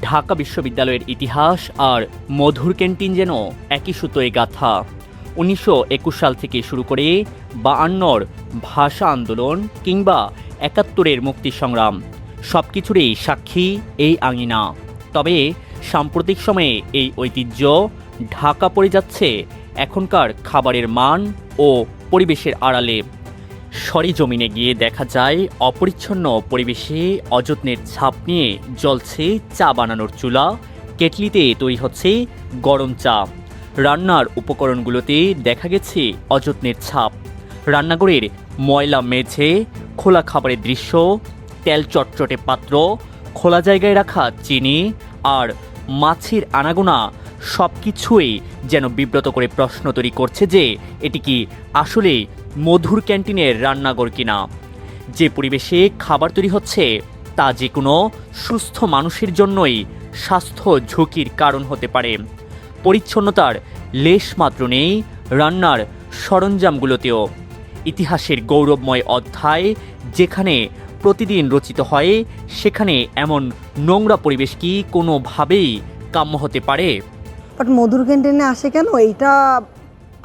ঢাকা বিশ্ববিদ্যালয়ের ইতিহাস আর মধুর ক্যান্টিন যেন একই সুতোয় গাঁথা। 1921 সাল থেকে শুরু করে 52-র ভাষা আন্দোলন কিংবা 71-এর মুক্তি সংগ্রাম, সব কিছুরই সাক্ষী এই আঙিনা। তবে সাম্প্রতিক সময়ে এই ঐতিহ্য ঢাকা পড়ে যাচ্ছে এখনকার খাবারের মান ও পরিবেশের আড়ালে। সরেজমিনে গিয়ে দেখা যায় অপরিচ্ছন্ন পরিবেশে অযত্নের ছাপ নিয়ে জ্বলছে চা বানানোর চুলা, কেটলিতে তৈরি হচ্ছে গরম চা। রান্নার উপকরণগুলোতে দেখা গেছে অযত্নের ছাপ। রান্নাঘরের ময়লা মেঝে, খোলা খাবারের দৃশ্য, তেল চটচটে পাত্র, খোলা জায়গায় রাখা চিনি আর মাছের আনাগোনা সব কিছুই যেন বিব্রত করে প্রশ্ন তৈরি করছে যে এটি কি আসলে মধুর ক্যান্টিনের রান্নাঘর কিনা। যে পরিবেশে খাবার তৈরি হচ্ছে তা যে কোনো সুস্থ মানুষের জন্যই স্বাস্থ্য ঝুঁকির কারণ হতে পারে। পরিচ্ছন্নতার লেশমাত্র নেই রান্নার সরঞ্জামগুলোতেও। ইতিহাসের গৌরবময় অধ্যায় যেখানে প্রতিদিন রচিত হয়, সেখানে এমন নোংরা পরিবেশ কি কোনোভাবেই কাম্য হতে পারে? বাট মধুর ক্যান্টিনে আসে কেন? এইটা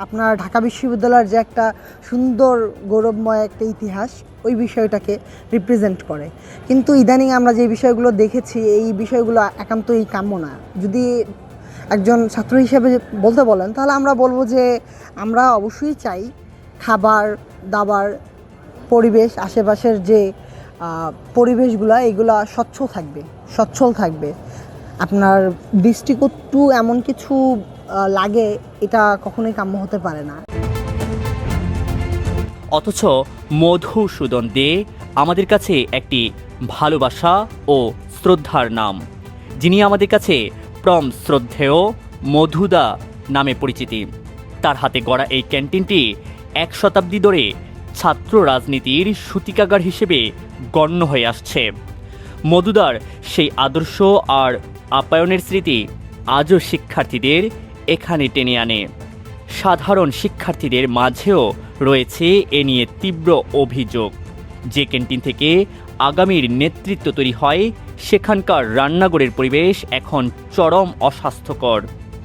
আপনার ঢাকা বিশ্ববিদ্যালয়ের যে একটা সুন্দর গৌরবময় একটা ইতিহাস, ওই বিষয়টাকে রিপ্রেজেন্ট করে। কিন্তু ইদানিং আমরা যে বিষয়গুলো দেখেছি, এই বিষয়গুলো একান্তই কাম্য না। যদি একজন ছাত্র হিসেবে বলতে বলেন, তাহলে আমরা বলবো যে আমরা অবশ্যই চাই খাবার দাবার, পরিবেশ, আশেপাশের যে পরিবেশগুলো, এগুলা সচ্ছল থাকবে। আপনার দৃষ্টিকটু এমন কিছু লাগে, এটা কখনোই কাম্য হতে পারে না। অথচ মধুসূদন দে আমাদের কাছে একটি ভালোবাসা ও শ্রদ্ধার নাম, যিনি আমাদের কাছে প্রম শ্রদ্ধেয় মধুদা নামে পরিচিতি। তার হাতে গড়া এই ক্যান্টিনটি 1 শতাব্দী ধরে ছাত্র রাজনীতির সূতিকাগার হিসেবে গণ্য হয়ে আসছে। মধুদার সেই আদর্শ আর আপ্যায়নের স্মৃতি আজও শিক্ষার্থীদের এখানে টেনে আনে। সাধারণ শিক্ষার্থীদের মাঝেও রয়েছে এ নিয়ে তীব্র অভিযোগ। যে ক্যান্টিন থেকে আগামীর নেতৃত্ব তৈরি হয়, সেখানকার রান্নাঘরের পরিবেশ এখন চরম অস্বাস্থ্যকর।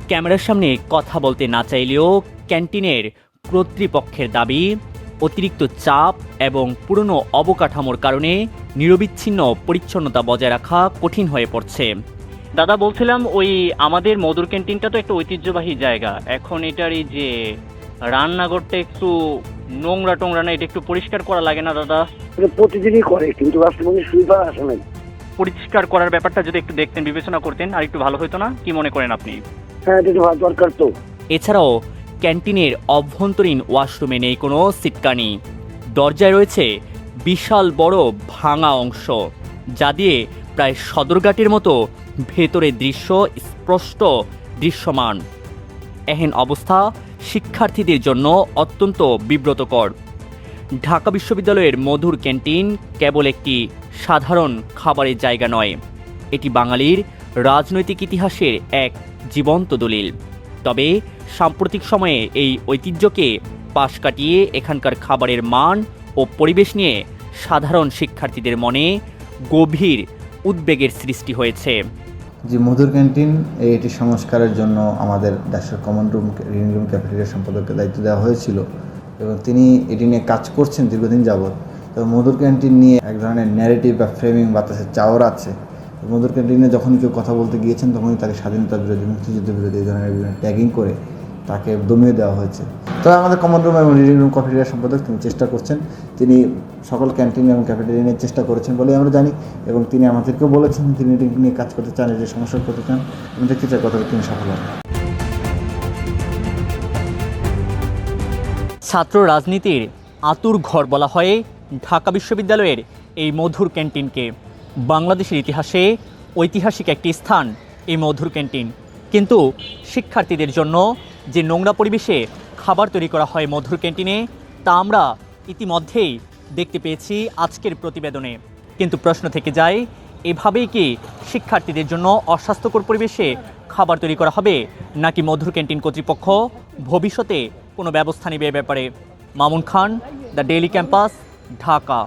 ক্যামেরার সামনে কথা বলতে না চাইলেও ক্যান্টিনের কর্তৃপক্ষের দাবি, অতিরিক্ত চাপ এবং পুরনো অবকাঠামোর কারণে নিরবিচ্ছিন্ন পরিচ্ছন্নতা বজায় রাখা কঠিন হয়ে পড়ছে। দাদা, বলছিলাম ওই আমাদের মধুর ক্যান্টিনটা তো একটা ঐতিহ্যবাহী জায়গা, এখন এটার এই যে রান্নাঘরটা একটু নোংরা টোংরা না, এটা একটু পরিষ্কার করা লাগে না দাদা? প্রতিদিনই করে, কিন্তু বাস্তবে সুবিধা আসে নাই। পরিষ্কার করার ব্যাপারটা যদি একটু দেখতেন, বিবেচনা করতেন, আর একটু ভালো হতো না? কি মনে করেন আপনি? হ্যাঁ, এটা ভালো দরকার তো। এছাড়াও ক্যান্টিনের অভ্যন্তরীণ ওয়াশরুমে নেই কোনো সিটকানি। দরজায় রয়েছে বিশাল বড় ভাঙা অংশ, যা দিয়ে প্রায় সদরঘাটের মতো ভেতরের দৃশ্য স্পষ্ট দৃশ্যমান। এহেন অবস্থা শিক্ষার্থীদের জন্য অত্যন্ত বিব্রতকর। ঢাকা বিশ্ববিদ্যালয়ের মধুর ক্যান্টিন কেবল একটি সাধারণ খাবারের জায়গা নয়, এটি বাঙালির রাজনৈতিক ইতিহাসের এক জীবন্ত দলিল। তবে সাম্প্রতিক সময়ে এই ঐতিহ্যকে পাশ কাটিয়ে এখানকার খাবারের মান ও পরিবেশ নিয়ে সাধারণ শিক্ষার্থীদের মনে গভীর উদ্বেগের সৃষ্টি হয়েছে। যে মধুর ক্যান্টিন এটি সংস্কারের জন্য আমাদের দেশের common room reading room cafeteria সম্পাদককে দায়িত্ব দেওয়া হয়েছিল এবং তিনি এটি নিয়ে কাজ করছেন দীর্ঘদিন যাবৎ। তো মধুর ক্যান্টিন নিয়ে এক ধরনের ন্যারেটিভ বা ফ্রেমিং বাতাসের চাওয়ার আছে। মধুর ক্যান্টিনে যখন কেউ কথা বলতে গিয়েছেন, তখনই তাকে স্বাধীনতা বিরোধী, মুক্তিযুদ্ধ বিরোধী এই ধরনের বিভিন্ন ট্যাগিং করে তাকে দমিয়ে দেওয়া হয়েছে। তবে আমাদের কমন রুম এবং রিডিং রুম ক্যাফেটেরিয়া সম্পাদক তিনি চেষ্টা করছেন, তিনি সকল ক্যান্টিন এবং ক্যাফেটেরিয়া নিয়ে চেষ্টা করেছেন বলে আমরা জানি, এবং তিনি আমাদেরকেও বলেছেন তিনি এটি নিয়ে কাজ করতে চান, যে সমস্যা করতে চান এবং দেখতে চাই কতটা তিনি সফল হন। ছাত্র রাজনীতির আতুর ঘর বলা হয় ঢাকা বিশ্ববিদ্যালয়ের এই মধুর ক্যান্টিনকে। বাংলাদেশের ইতিহাসে ঐতিহাসিক একটি স্থান এই মধুর ক্যান্টিন। কিন্তু শিক্ষার্থীদের জন্য যে নোংরা পরিবেশে খাবার তৈরি করা হয় মধুর ক্যান্টিনে, তা আমরা ইতিমধ্যেই দেখতে পেয়েছি আজকের প্রতিবেদনে। কিন্তু প্রশ্ন থেকে যায়, এভাবেই কি শিক্ষার্থীদের জন্য অস্বাস্থ্যকর পরিবেশে খাবার তৈরি করা হবে, নাকি মধুর ক্যান্টিন কর্তৃপক্ষ ভবিষ্যতে কোনো ব্যবস্থা নেবে এ ব্যাপারে? Mamun Khan, the daily campus, Dhaka.